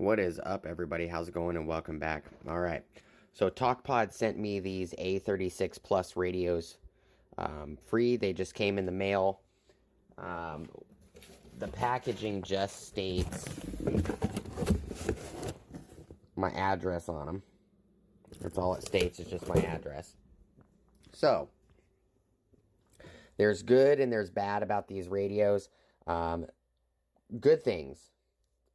What is up, everybody? How's it going? And welcome back. All right. So TalkPod sent me these A36plus radios free. They just came in the mail. The packaging just states my address on them. That's all it states. It's just my address. So there's good and there's bad about these radios. Good things.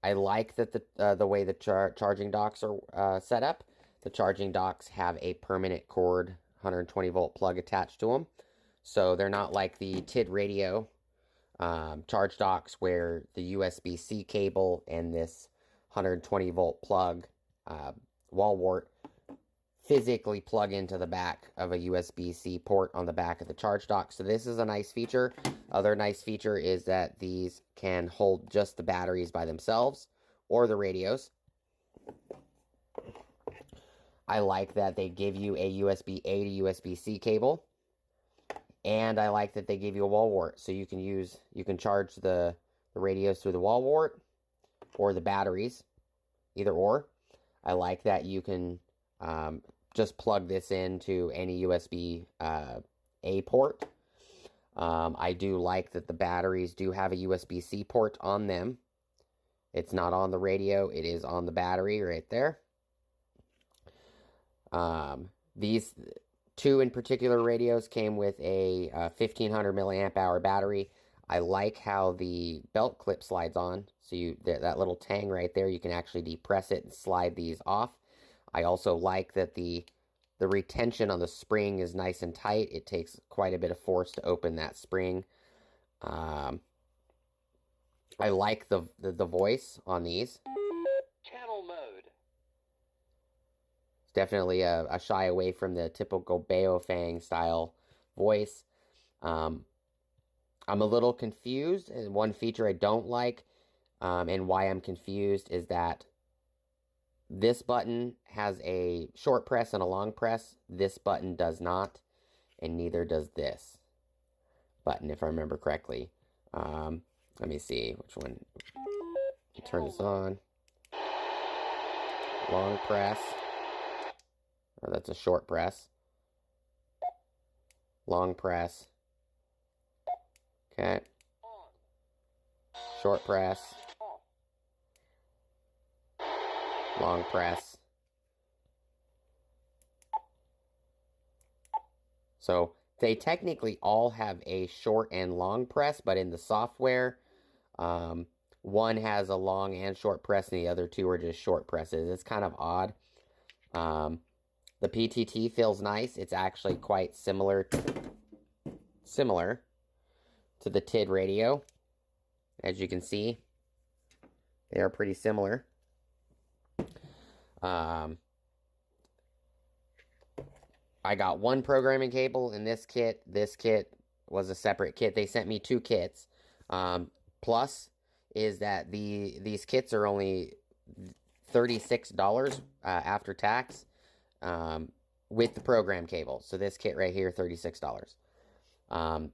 I like that the way the charging docks are set up. The charging docks have a permanent cord 120 volt plug attached to them. So they're not like the TID radio charge docks where the USB-C cable and this 120 volt plug wall wart physically plug into the back of a USB-C port on the back of the charge dock. So this is a nice feature. Other nice feature is that these can hold just the batteries by themselves or the radios. I like that they give you a USB-A to USB-C cable. And I like that they give you a wall wart. So you can charge the radios through the wall wart or the batteries. Either or. I like that you can just plug this into any USB A port. I do like that the batteries do have a USB-C port on them. It's not on the radio. It is on the battery right there. These two in particular radios came with a 1500 milliamp hour battery. I like how the belt clip slides on. So that little tang right there, you can actually depress it and slide these off. I also like that the retention on the spring is nice and tight. It takes quite a bit of force to open that spring. I like the voice on these. Channel mode. It's definitely a shy away from the typical Baofeng style voice. I'm a little confused, and one feature I don't like, and why I'm confused is that this button has a short press and a long press. This button does not, and neither does this button, if I remember correctly. Let me see which one. Turn this on. Long press. Or that's a short press. Long press. Okay. Short press. Long press. So they technically all have a short and long press, but in the software, one has a long and short press and the other two are just short presses. It's kind of odd. The PTT feels nice. It's actually quite similar to the TID radio. As you can see, they are pretty similar. I got one programming cable in this kit. This kit was a separate kit. They sent me two kits. Plus is that these kits are only $36 after tax with the program cable. So this kit right here, $36.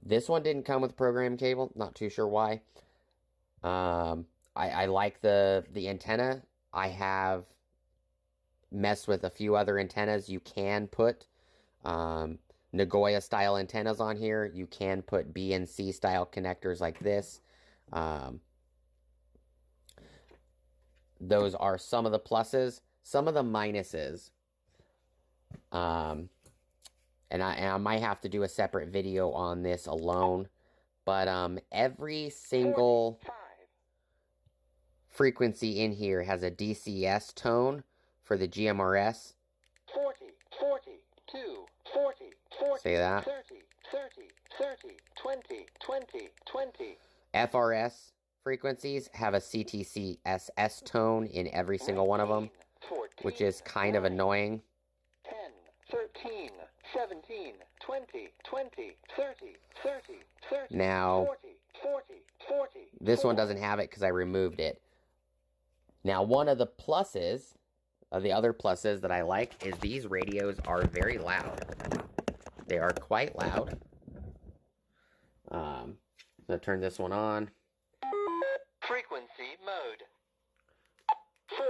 This one didn't come with program cable. Not too sure why. I like the antenna. I have messed with a few other antennas. You can put Nagoya style antennas on here. You can put BNC style connectors like this. Those are some of the pluses. Some of the minuses. And I might have to do a separate video on this alone. But every single frequency in here has a DCS tone for the Gmrs. 40, 42, 40, 40, say that. 30, 30, 30, 20, 20, 20. FRS frequencies have a CTCSS tone in every single one of them, 14, which is kind of annoying. 10, 13, 17, 20, 20, 30, 30, 30, Now, 40, 40, 40. This one doesn't have it because I removed it. Now, one of the pluses, the other pluses that I like, is these radios are very loud. They are quite loud. So turn this one on. Frequency mode. 4.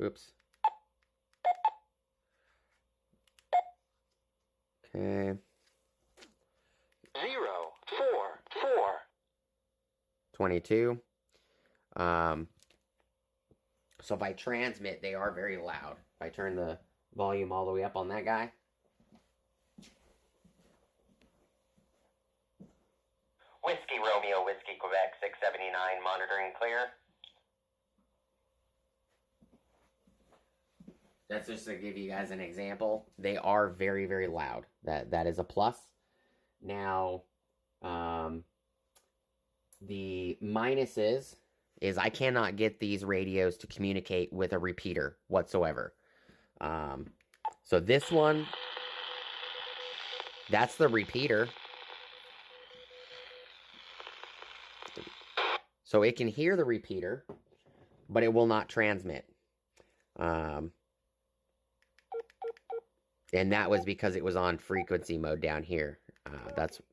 Oops. Okay. 0, 4, 4. 22. So if I transmit, they are very loud. If I turn the volume all the way up on that guy. Whiskey Romeo, Whiskey Quebec, 679, monitoring clear. That's just to give you guys an example. They are very, very loud. That is a plus. Now, the minuses is I cannot get these radios to communicate with a repeater whatsoever. So this one, that's the repeater. So it can hear the repeater, but it will not transmit. And that was because it was on frequency mode down here. That's 41,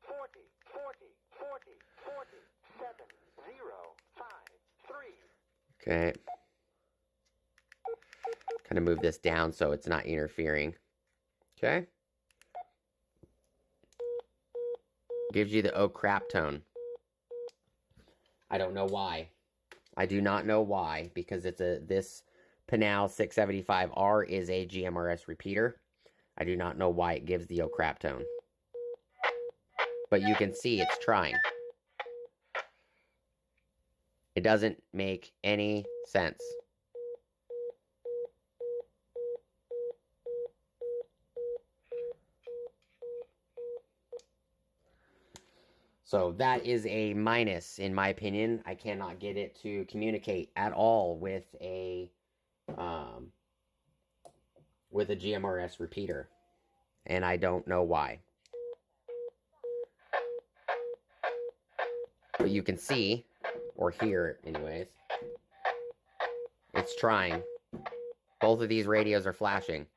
40, 40, 40, 47, 0, 5, 3. okay. Kind of move this down so it's not interfering. Okay. Gives you the oh crap tone. I don't know why. I do not know why, because this Pinal 675R is a GMRS repeater. I do not know why it gives the oh crap tone. But you can see it's trying. It doesn't make any sense. So that is a minus, in my opinion. I cannot get it to communicate at all with a GMRS repeater, and I don't know why. But you can see, or hear, anyways, it's trying. Both of these radios are flashing.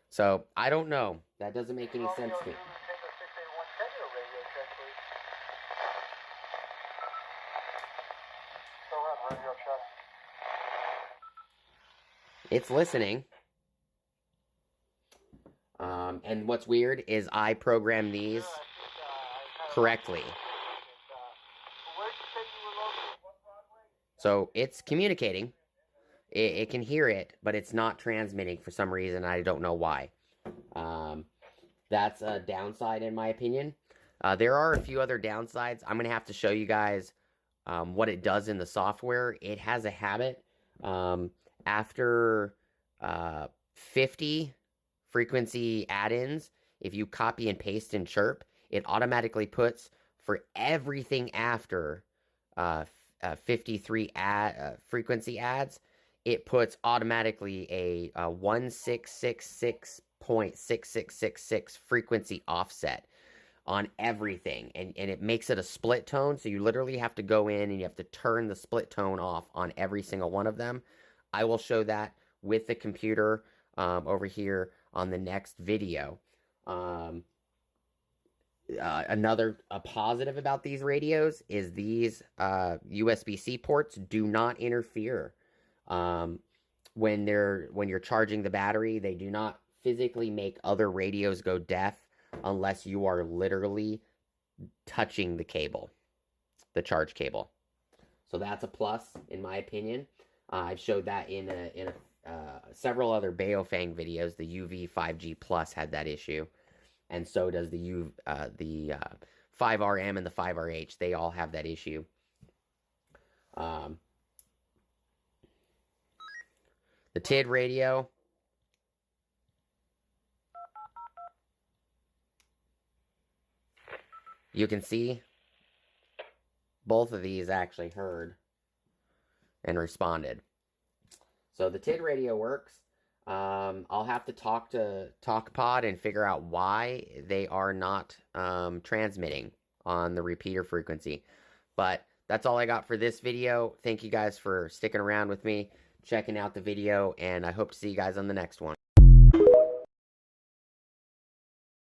So I don't know. That doesn't make any sense to me. It's listening. And what's weird is I programmed these correctly. So it's communicating. It can hear it, but it's not transmitting for some reason. I don't know why. That's a downside in my opinion. There are a few other downsides. I'm going to have to show you guys what it does in the software. It has a habit. After 50 frequency add-ins, if you copy and paste in chirp, it automatically puts for everything after 53 frequency adds, it puts automatically a 1666.6666 frequency offset on everything, and it makes it a split tone, so you literally have to go in and you have to turn the split tone off on every single one of them. I will show that with the computer over here on the next video. Another positive about these radios is these USB-C ports do not interfere. When you're charging the battery, they do not physically make other radios go deaf unless you are literally touching the cable, the charge cable. So that's a plus in my opinion. I've showed that in several other Baofeng videos. The UV 5G Plus had that issue, and so does the 5RM and the 5RH. They all have that issue. The TID radio. You can see both of these actually heard and responded. So the TID radio works. I'll have to talk to TalkPod and figure out why they are not transmitting on the repeater frequency. But that's all I got for this video. Thank you guys for sticking around with me, checking out the video, and I hope to see you guys on the next one.